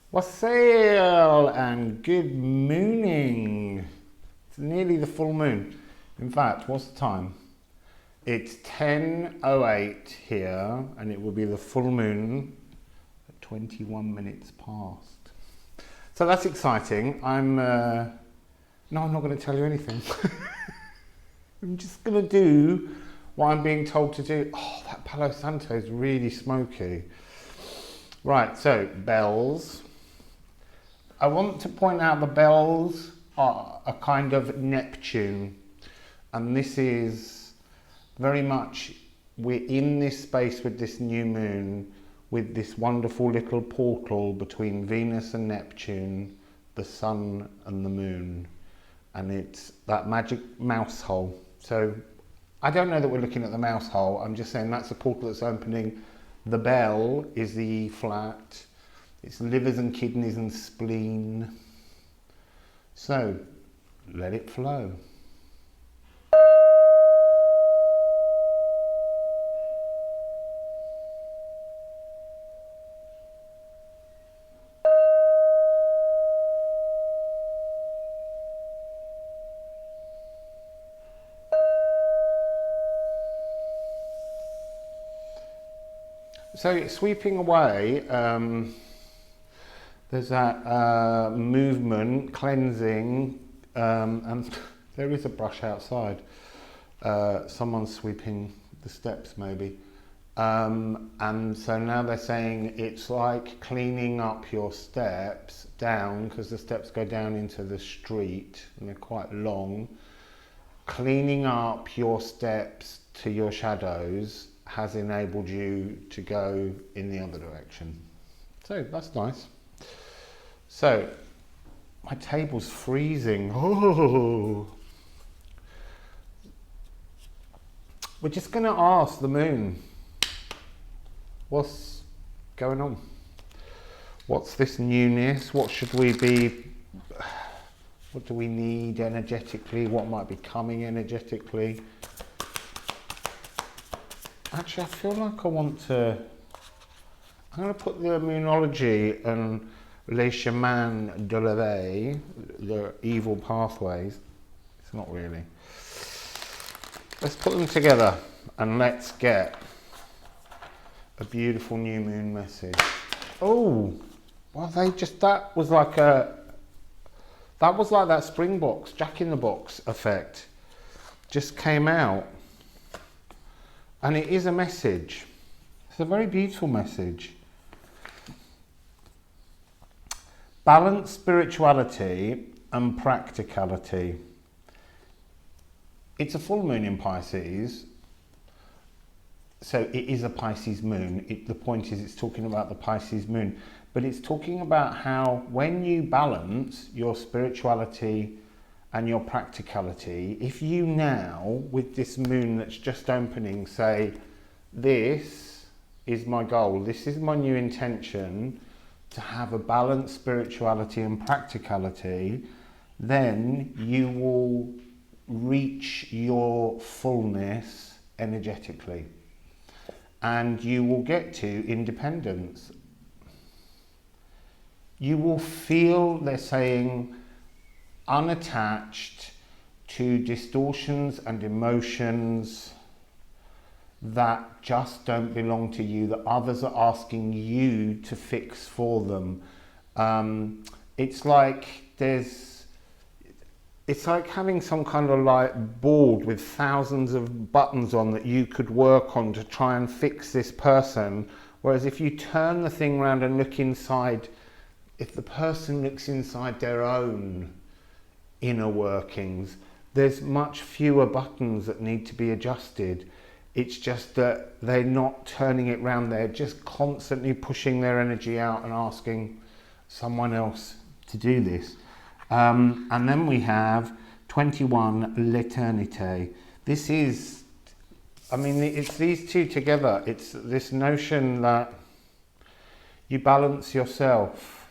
Wassail and good mooning. It's nearly the full moon. In fact, what's the time? It's 10:08 here, and it will be the full moon at 21 minutes past. So that's exciting. No, I'm not going to tell you anything. I'm just going to do what I'm being told to do. Oh, that Palo Santo is really smoky. Right, so bells. I want to point out the bells are a kind of Neptune, and this is very much, we're in this space with this new moon, with this wonderful little portal between Venus and Neptune, the sun and the moon, and it's that magic mouse hole. So I don't know that we're looking at the mouse hole, I'm just saying that's a portal that's opening. The bell is the E flat. It's livers and kidneys and spleen. So, let it flow. So it's sweeping away. There's that movement, cleansing, and there is a brush outside. Someone's sweeping the steps maybe. And so now they're saying it's like cleaning up your steps down, because the steps go down into the street and they're quite long. Cleaning up your steps to your shadows has enabled you to go in the other direction. So that's nice. So my table's freezing. Oh. We're just going to ask the moon, what's going on? What's this newness? What should we be, what do we need energetically? What might be coming energetically? Actually, I feel like I want to, I'm going to put the Moonology and Les Shaman Della, the evil pathways. It's not really. Let's put them together and let's get a beautiful new moon message. Oh, well, that was like that Springbox, Jack in the Box effect. Just came out. And it is a message. It's a very beautiful message. Balance spirituality and practicality. It's a full moon in Pisces. So it is a Pisces moon. The point is it's talking about the Pisces moon. But it's talking about how when you balance your spirituality and your practicality, if you now, with this moon that's just opening, say, this is my goal, this is my new intention, to have a balanced spirituality and practicality, then you will reach your fullness energetically. And you will get to independence. You will feel, they're saying, unattached to distortions and emotions that just don't belong to you, that others are asking you to fix for them. It's like having some kind of like board with thousands of buttons on that you could work on to try and fix this person. Whereas if you turn the thing around and look inside, if the person looks inside their own inner workings, there's much fewer buttons that need to be adjusted. It's just that they're not turning it round, they're just constantly pushing their energy out and asking someone else to do this. And then we have 21, l'éternité. This is, I mean, it's these two together. It's this notion that you balance yourself.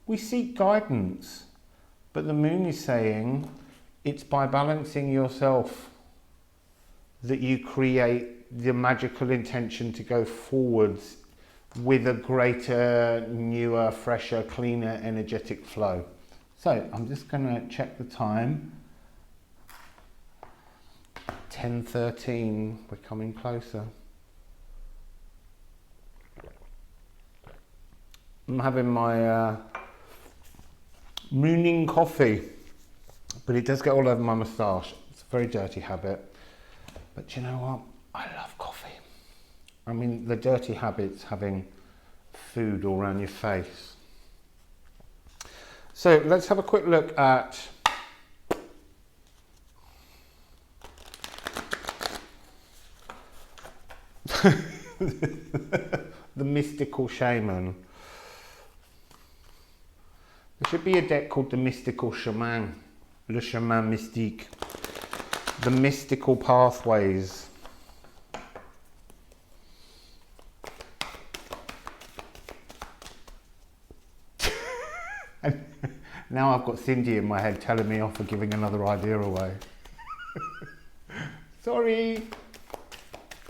We seek guidance. But the moon is saying it's by balancing yourself that you create the magical intention to go forwards with a greater, newer, fresher, cleaner, energetic flow. So I'm just going to check the time. 10:13, we're coming closer. I'm having my mooning coffee, but it does get all over my moustache. It's a very dirty habit. But you know what? I love coffee. I mean, the dirty habit's having food all around your face. So let's have a quick look at the mystical shaman. There should be a deck called the mystical shaman, le shaman mystique, the mystical pathways. And now I've got Cindy in my head telling me off for giving another idea away. Sorry.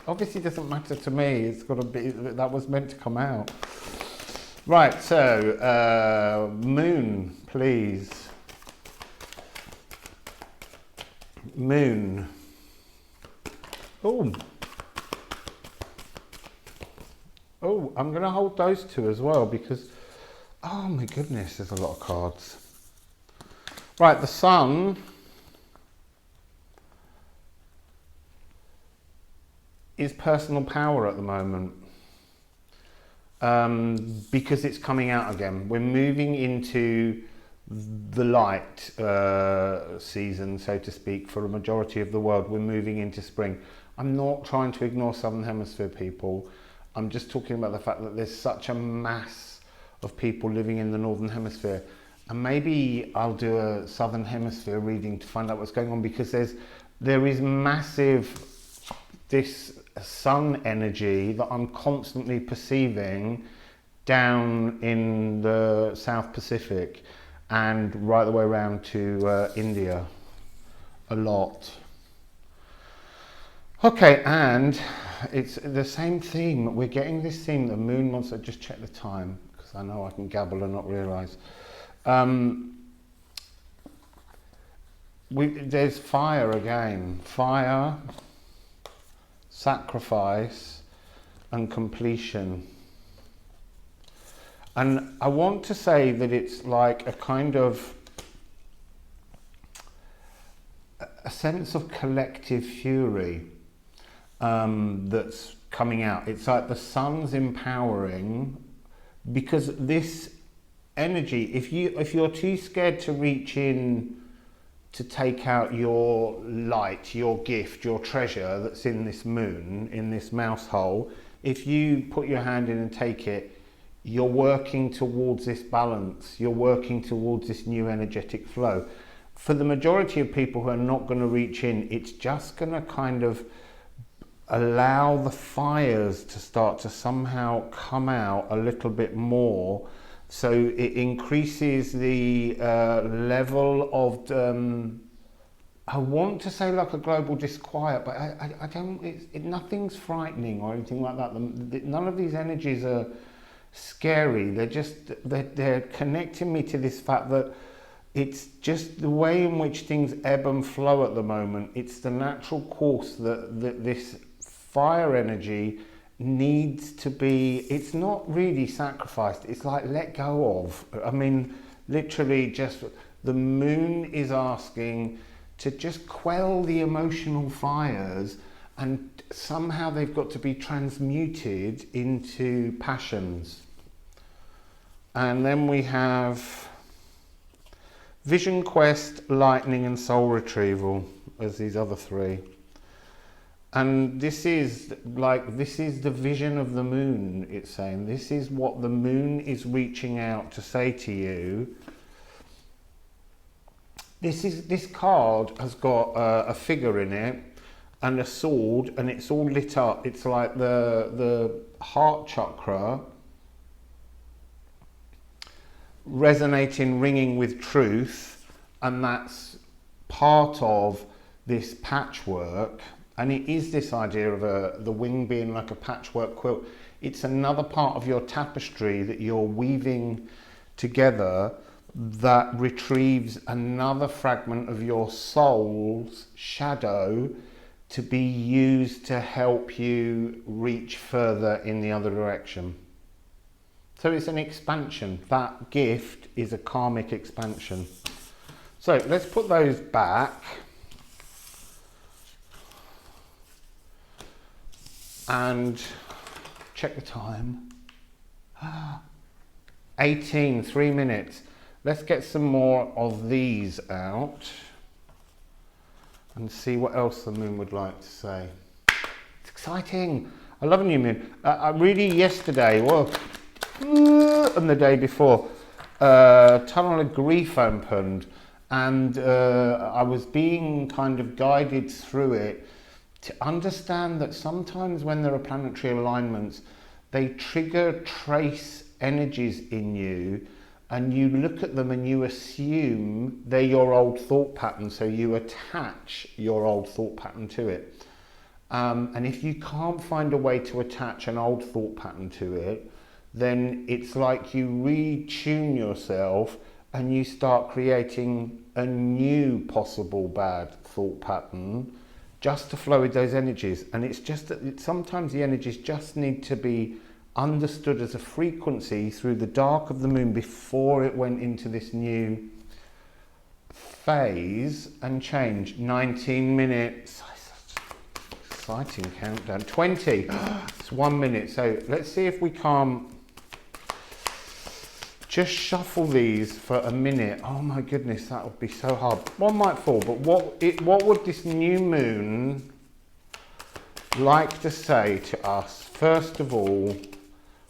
Obviously doesn't matter to me. It's got to be, that was meant to come out. Right, so moon, please. Moon. Oh. Oh, I'm going to hold those two as well because, oh my goodness, there's a lot of cards. Right, the sun is personal power at the moment because it's coming out again. We're moving into the light season, so to speak, for a majority of the world. We're moving into spring. I'm not trying to ignore Southern Hemisphere people. I'm just talking about the fact that there's such a mass of people living in the Northern Hemisphere. And maybe I'll do a Southern Hemisphere reading to find out what's going on, because there is massive, this sun energy that I'm constantly perceiving down in the South Pacific and right the way around to India a lot. Okay, and it's the same theme. We're getting this theme, the moon monster. Just check the time, because I know I can gabble and not realise. There's fire again. Fire, sacrifice, and completion. And I want to say that it's like a kind of a sense of collective fury that's coming out. It's like the sun's empowering, because this energy, if you're too scared to reach in to take out your light, your gift, your treasure that's in this moon, in this mouse hole, if you put your hand in and take it, you're working towards this balance, you're working towards this new energetic flow. For the majority of people who are not going to reach in, it's just going to kind of allow the fires to start to somehow come out a little bit more. So it increases the level of, I want to say like a global disquiet, but I don't, nothing's frightening or anything like that. None of these energies are scary. They're connecting me to this fact that it's just the way in which things ebb and flow at the moment. It's the natural course that this fire energy needs to be. It's not really sacrificed, it's like let go of. I mean, literally, just the moon is asking to just quell the emotional fires, and somehow they've got to be transmuted into passions. And then we have vision quest, lightning, and soul retrieval as these other three. And this is the vision of the moon, it's saying. This is what the moon is reaching out to say to you. This card has got a figure in it and a sword, and it's all lit up. It's like the heart chakra resonating, ringing with truth, and that's part of this patchwork. And it is this idea of the wing being like a patchwork quilt. It's another part of your tapestry that you're weaving together that retrieves another fragment of your soul's shadow to be used to help you reach further in the other direction. So it's an expansion. That gift is a karmic expansion. So let's put those back. And check the time. 18, 3 minutes. Let's get some more of these out and see what else the moon would like to say. It's exciting. I love a new moon. I really yesterday, well, and the day before, Tunnel of Grief opened, and I was being kind of guided through it to understand that sometimes when there are planetary alignments, they trigger trace energies in you, and you look at them and you assume they're your old thought pattern, so you attach your old thought pattern to it. And if you can't find a way to attach an old thought pattern to it, then it's like you retune yourself and you start creating a new possible bad thought pattern just to flow with those energies. And it's just that sometimes the energies just need to be understood as a frequency through the dark of the moon before it went into this new phase and change. 19 minutes. Exciting countdown. 20. It's 1 minute. So let's see if we can't just shuffle these for a minute. Oh my goodness, that would be so hard. One might fall, but what would this new moon like to say to us? First of all,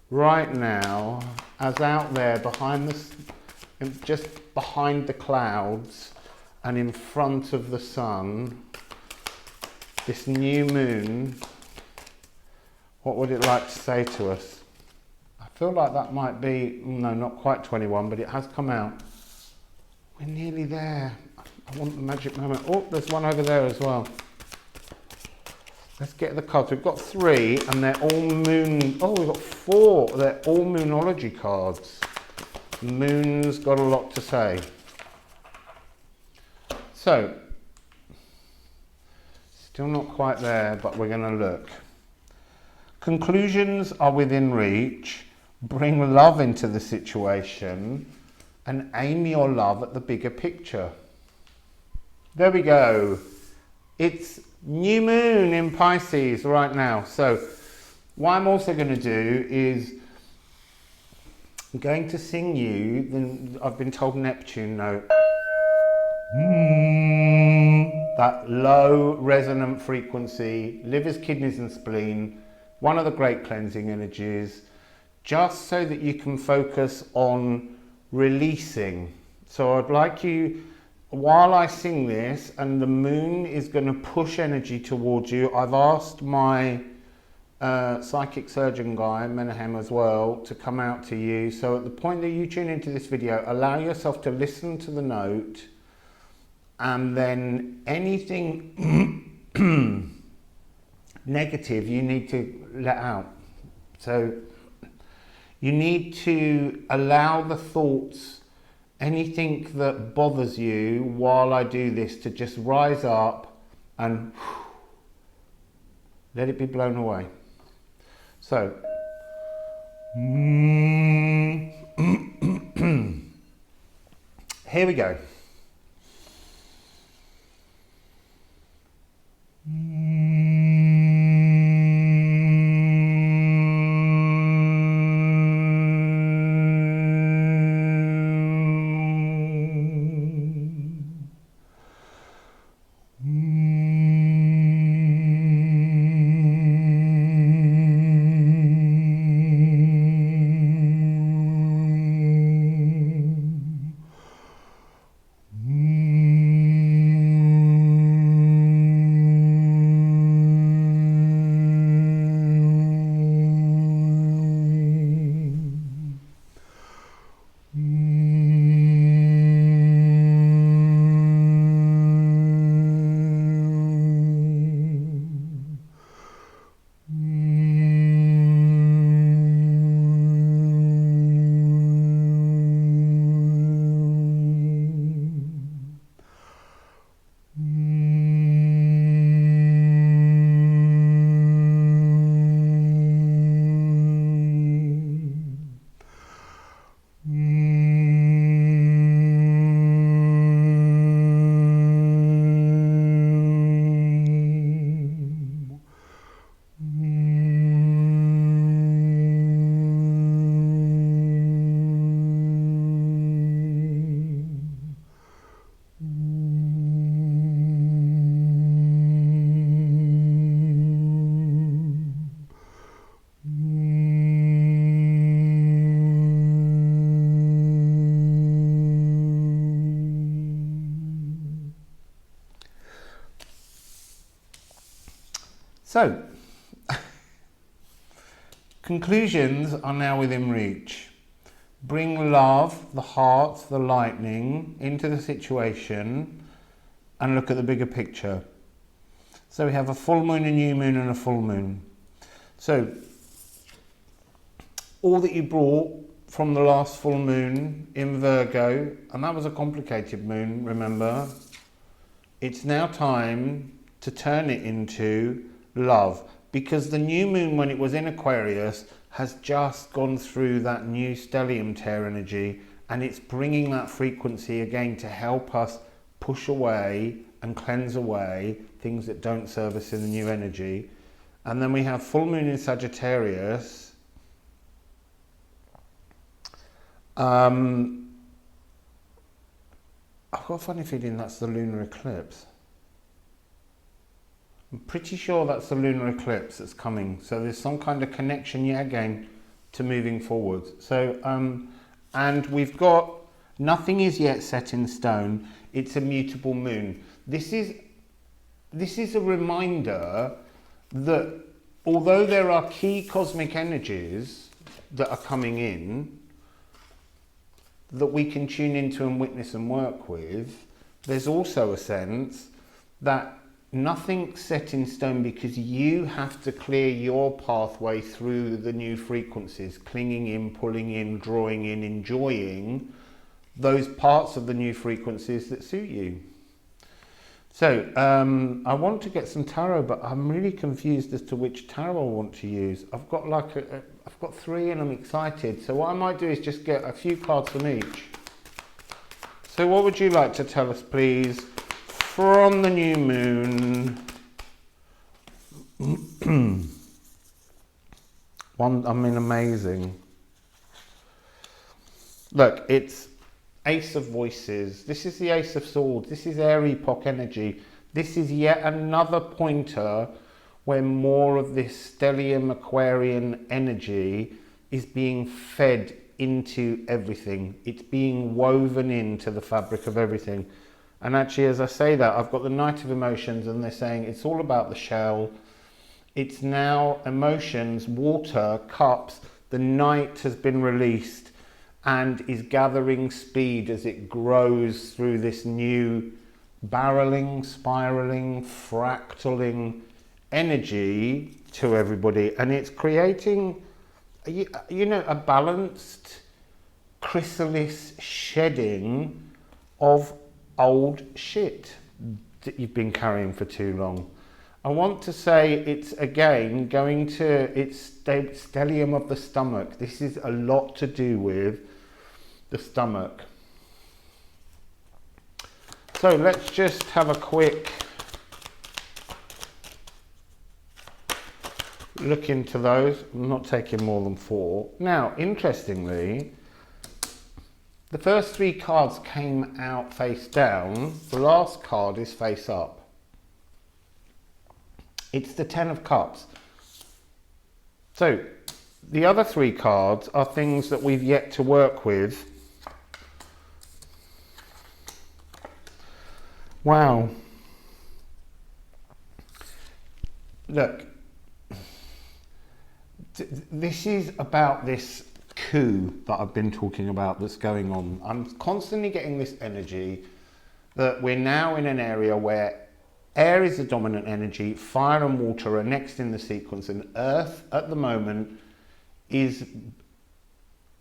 right now, as out there behind just behind the clouds and in front of the sun, this new moon, what would it like to say to us? I feel like that might be, no, not quite 21, but it has come out. We're nearly there. I want the magic moment. Oh, there's one over there as well. Let's get the cards. We've got 3 and they're all moon. Oh, we've got 4. They're all Moonology cards. Moon's got a lot to say. So, still not quite there, but we're going to look. Conclusions are within reach. Bring love into the situation and aim your love at the bigger picture. There we go. It's new moon in Pisces right now. So what I'm also going to do is I'm going to sing you, I've been told Neptune note. That low resonant frequency, livers, kidneys and spleen, one of the great cleansing energies, just so that you can focus on releasing. So I'd like you, while I sing this and the moon is going to push energy towards you, I've asked my psychic surgeon guy, Menahem as well, to come out to you. So at the point that you tune into this video, allow yourself to listen to the note, and then anything negative you need to let out. So you need to allow the thoughts, anything that bothers you while I do this, to just rise up and let it be blown away. So, here we go. So, conclusions are now within reach. Bring love, the heart, the lightning into the situation and look at the bigger picture. So we have a full moon, a new moon and a full moon. So, all that you brought from the last full moon in Virgo, and that was a complicated moon, remember, it's now time to turn it into love, because the new moon, when it was in Aquarius, has just gone through that new stellium tear energy, and it's bringing that frequency again to help us push away and cleanse away things that don't serve us in the new energy. And then we have full moon in Sagittarius. I've got a funny feeling that's the lunar eclipse. I'm pretty sure that's the lunar eclipse that's coming. So there's some kind of connection yet again to moving forward. So, and we've got, nothing is yet set in stone. It's a mutable moon. This is a reminder that although there are key cosmic energies that are coming in, that we can tune into and witness and work with, there's also a sense that nothing's set in stone, because you have to clear your pathway through the new frequencies, clinging in, pulling in, drawing in, enjoying those parts of the new frequencies that suit you. So I want to get some tarot, but I'm really confused as to which tarot I want to use. I've got like I've got 3 and I'm excited. So what I might do is just get a few cards from each. So what would you like to tell us, please, from the new moon? Amazing. Look, it's Ace of Voices. This is the Ace of Swords. This is air epoch energy. This is yet another pointer where more of this stellium Aquarian energy is being fed into everything. It's being woven into the fabric of everything. And actually, as I say that, I've got the Knight of Emotions, and they're saying it's all about the shell. It's now emotions, water, cups. The Knight has been released and is gathering speed as it grows through this new barreling, spiraling, fractaling energy to everybody. And it's creating, you know, a balanced chrysalis shedding of old shit that you've been carrying for too long. I want to say it's again going to its stellium of the stomach. This is a lot to do with the stomach. So let's just have a quick look into those. I'm not taking more than 4. Now, interestingly, the first 3 cards came out face down. The last card is face up. It's the 10 of Cups. So the other 3 cards are things that we've yet to work with. Wow. Look, this is about this coup that I've been talking about that's going on. I'm constantly getting this energy that we're now in an area where air is the dominant energy, fire and water are next in the sequence, and earth at the moment is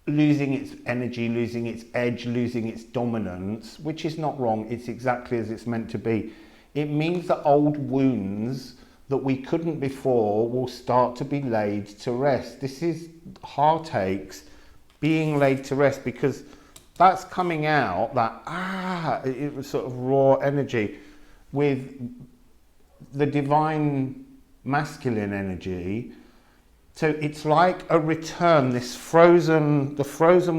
losing its energy, losing its edge, losing its dominance, which is not wrong. It's exactly as it's meant to be. It means that old wounds that we couldn't before will start to be laid to rest. This is heartaches being laid to rest, because that's coming out, that it was sort of raw energy with the divine masculine energy. So it's like a return, the frozen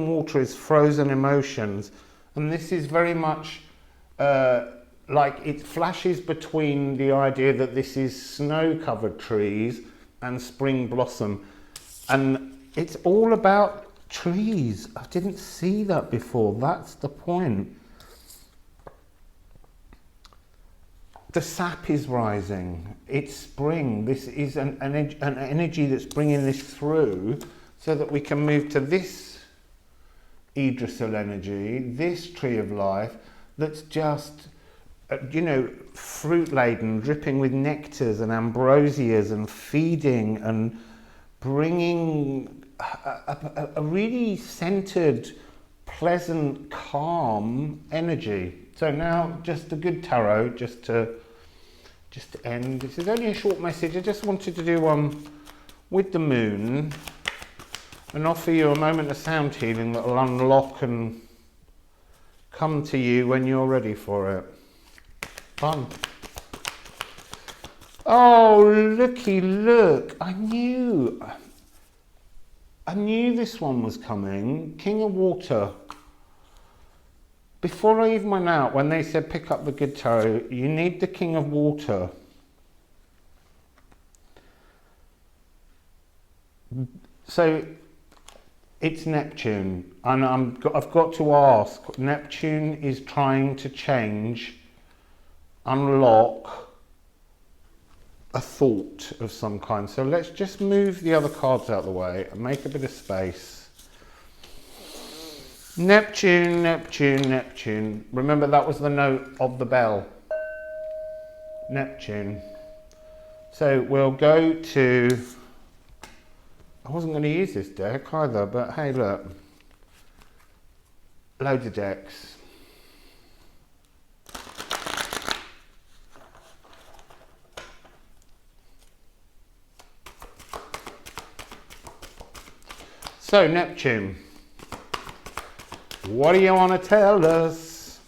water is frozen emotions, and this is very much like it flashes between the idea that this is snow-covered trees and spring blossom, and it's all about trees. I didn't see that before. That's the point. The sap is rising. It's spring. This is an energy that's bringing this through so that we can move to this Yggdrasil energy, this tree of life that's just, fruit laden, dripping with nectars and ambrosias and feeding and bringing a really centered, pleasant, calm energy. So now just a good tarot, just to end. This is only a short message. I just wanted to do one with the moon and offer you a moment of sound healing that will unlock and come to you when you're ready for it. Fun. Oh, looky, look. I knew this one was coming. King of Water. Before I even went out, when they said pick up the good tarot, you need the King of Water. So it's Neptune, and I've got to ask, Neptune is trying to change, unlock a thought of some kind. So let's just move the other cards out of the way and make a bit of space. Neptune, Neptune, Neptune. Remember, that was the note of the bell. Neptune. So we'll go to... I wasn't going to use this deck either, but hey, look. Loads of decks. So, Neptune. What do you want to tell us?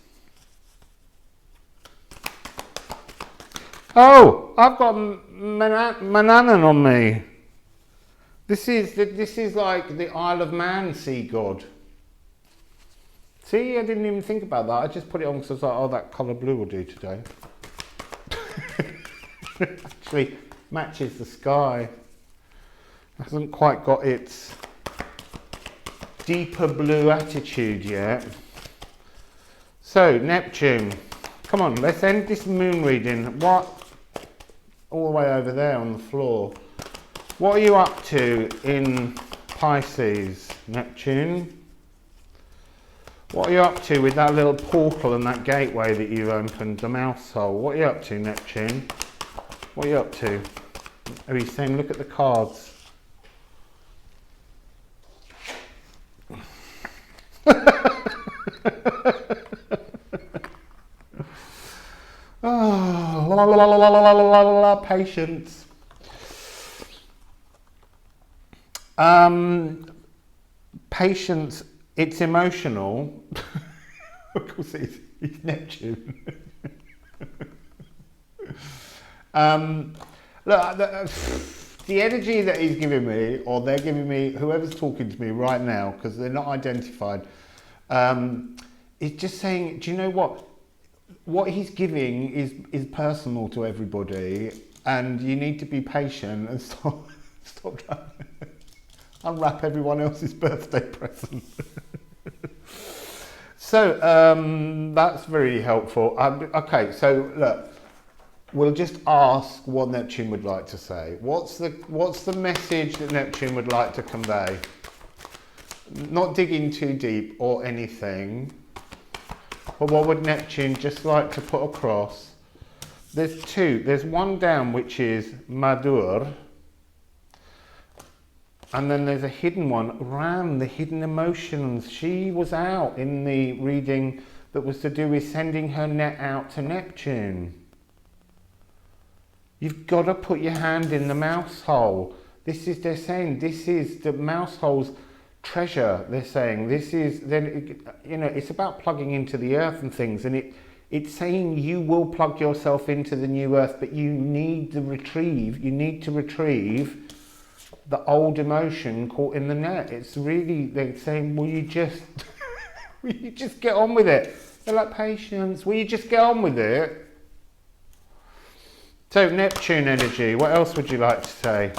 Oh, I've got Mananan on me. This is like the Isle of Man sea god. See, I didn't even think about that. I just put it on because I was like, oh, that colour blue will do today. Actually, matches the sky. Hasn't quite got its deeper blue attitude yet. So, Neptune. Come on, let's end this moon reading. What? All the way over there on the floor. What are you up to in Pisces, Neptune? What are you up to with that little portal and that gateway that you've opened, the mouse hole? What are you up to, Neptune? What are you up to? Are you saying, look at the cards? Oh, la la la la la la la la, patience. Patience, it's emotional. Of course it's Neptune. Look, the energy that he's giving me, or they're giving me, whoever's talking to me right now, because they're not identified, is just saying, do you know what? What he's giving is personal to everybody, and you need to be patient and stop trying to unwrap everyone else's birthday present. So that's very helpful. Okay, so look, we'll just ask what Neptune would like to say. What's the message that Neptune would like to convey? Not digging too deep or anything. But what would Neptune just like to put across? There's two. There's one down which is Madur. And then there's a hidden one, Ram, the hidden emotions. She was out in the reading that was to do with sending her net out to Neptune. You've got to put your hand in the mouse hole. They're saying this is the mouse holes. treasure. They're saying this is, then, you know, it's about plugging into the earth and things, and it's saying you will plug yourself into the new earth, but you need to retrieve the old emotion caught in the net. It's really, they're saying, will you just, will you just get on with it? They're like, patience, will you just get on with it? So Neptune energy, what else would you like to say?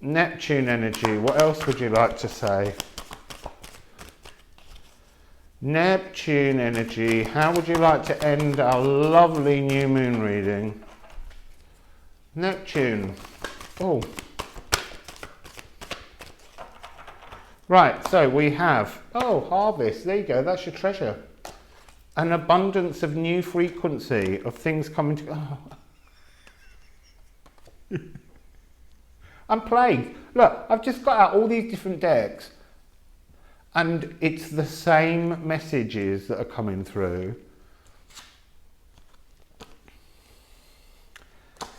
Neptune energy, what else would you like to say? Neptune energy, how would you like to end our lovely new moon reading? Neptune. Oh. Right, so we have, oh, harvest, there you go, that's your treasure. An abundance of new frequency, of things coming to, oh. I'm plagued. Look, I've just got out all these different decks, and it's the same messages that are coming through.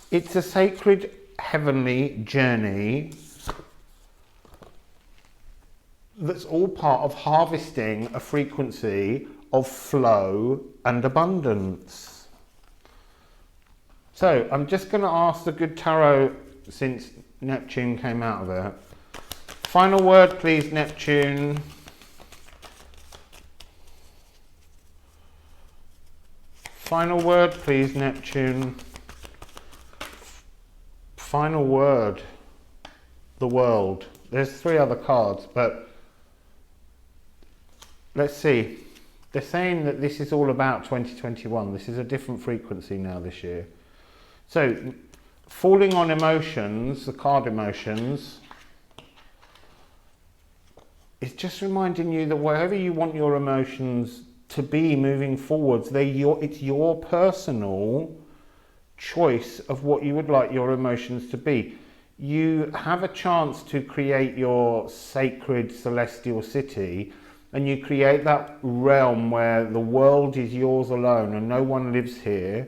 It's a sacred heavenly journey that's all part of harvesting a frequency of flow and abundance. So I'm just going to ask the good tarot, since Neptune came out of it. Final word, please, Neptune. Final word, please, Neptune. Final word. The world. There's 3 other cards, but let's see. They're saying that this is all about 2021. This is a different frequency now this year. So, falling on emotions, the card emotions, it's just reminding you that wherever you want your emotions to be moving forwards, it's your personal choice of what you would like your emotions to be. You have a chance to create your sacred celestial city, and you create that realm where the world is yours alone and no one lives here.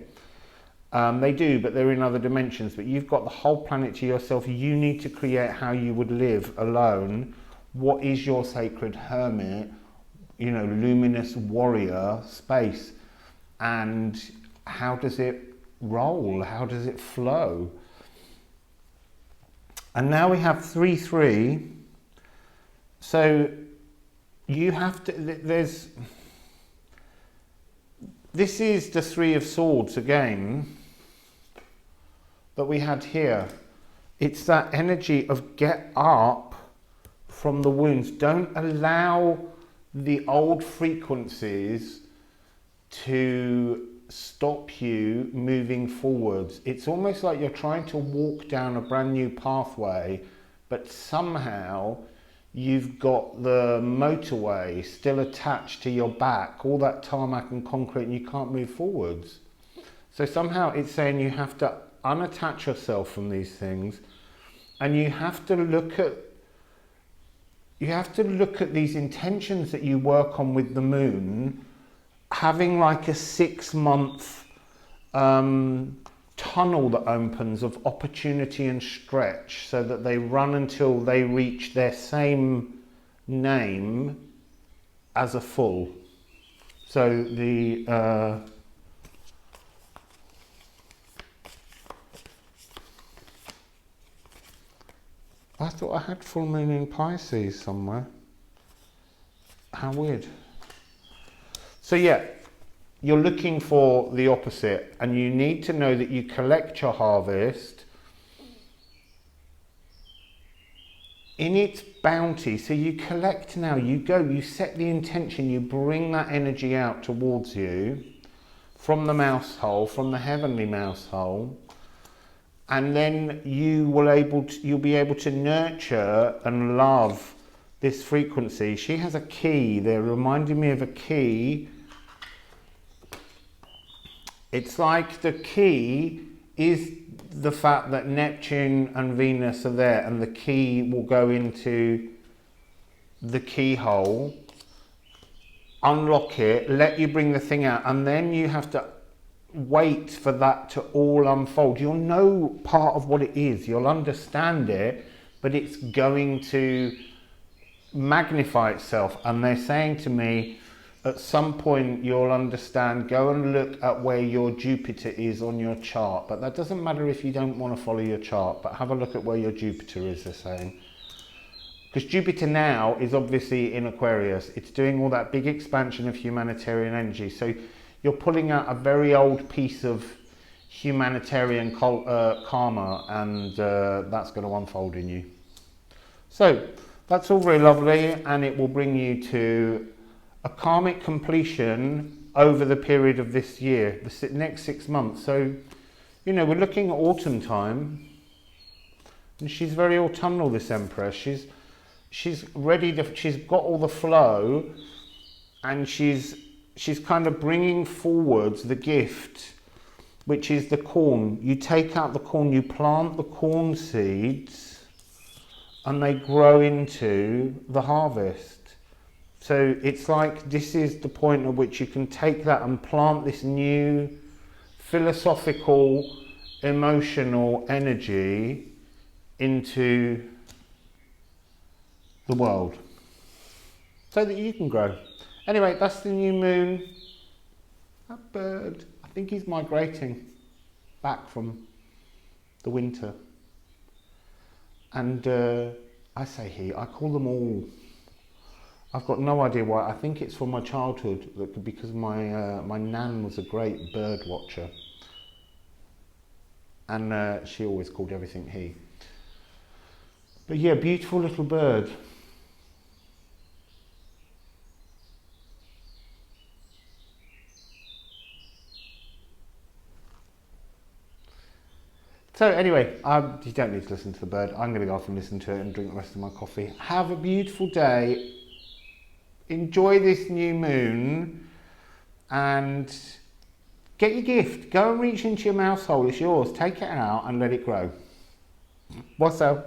They do, but they're in other dimensions. But you've got the whole planet to yourself. You need to create how you would live alone. What is your sacred hermit, you know, luminous warrior space? And how does it roll? How does it flow? And now we have 3-3. So you have to, this is the 3 of Swords again that we had here. It's that energy of get up from the wounds. Don't allow the old frequencies to stop you moving forwards. It's almost like you're trying to walk down a brand new pathway, but somehow you've got the motorway still attached to your back, all that tarmac and concrete, and you can't move forwards. So somehow it's saying you have to unattach yourself from these things, and you have to look at these intentions that you work on with the moon, having like a 6-month tunnel that opens of opportunity and stretch, so that they run until they reach their same name as a full. So the I thought I had full moon in Pisces somewhere. How weird. So yeah, you're looking for the opposite, and you need to know that you collect your harvest in its bounty. So you collect now, you go, you set the intention, you bring that energy out towards you from the mouse hole, from the heavenly mouse hole, and then you'll be able to nurture and love this frequency. She has a key. They're reminding me of a key. It's like the key is the fact that Neptune and Venus are there, and the key will go into the keyhole, unlock it, let you bring the thing out, and then you have to wait for that to all unfold. You'll know part of what it is, you'll understand it, but it's going to magnify itself. And they're saying to me, at some point you'll understand, go and look at where your Jupiter is on your chart. But that doesn't matter if you don't want to follow your chart, but have a look at where your Jupiter is, they're saying. Because Jupiter now is obviously in Aquarius. It's doing all that big expansion of humanitarian energy. So you're pulling out a very old piece of humanitarian karma, and that's going to unfold in you. So that's all very lovely, and it will bring you to a karmic completion over the period of this year, the next 6 months. So, you know, we're looking at autumn time, and she's very autumnal, this Empress. She's ready to, she's got all the flow, and she's kind of bringing forwards the gift, which is the corn. You take out the corn, you plant the corn seeds, and they grow into the harvest. So it's like this is the point at which you can take that and plant this new philosophical, emotional energy into the world so that you can grow. Anyway, that's the new moon. That bird, I think he's migrating back from the winter. And I say he, I call them all. I've got no idea why. I think it's from my childhood, because my nan was a great bird watcher, and she always called everything he. But yeah, beautiful little bird. So anyway, you don't need to listen to the bird. I'm going to go off and listen to it and drink the rest of my coffee. Have a beautiful day. Enjoy this new moon and get your gift. Go and reach into your mouse hole. It's yours. Take it out and let it grow. Wassail.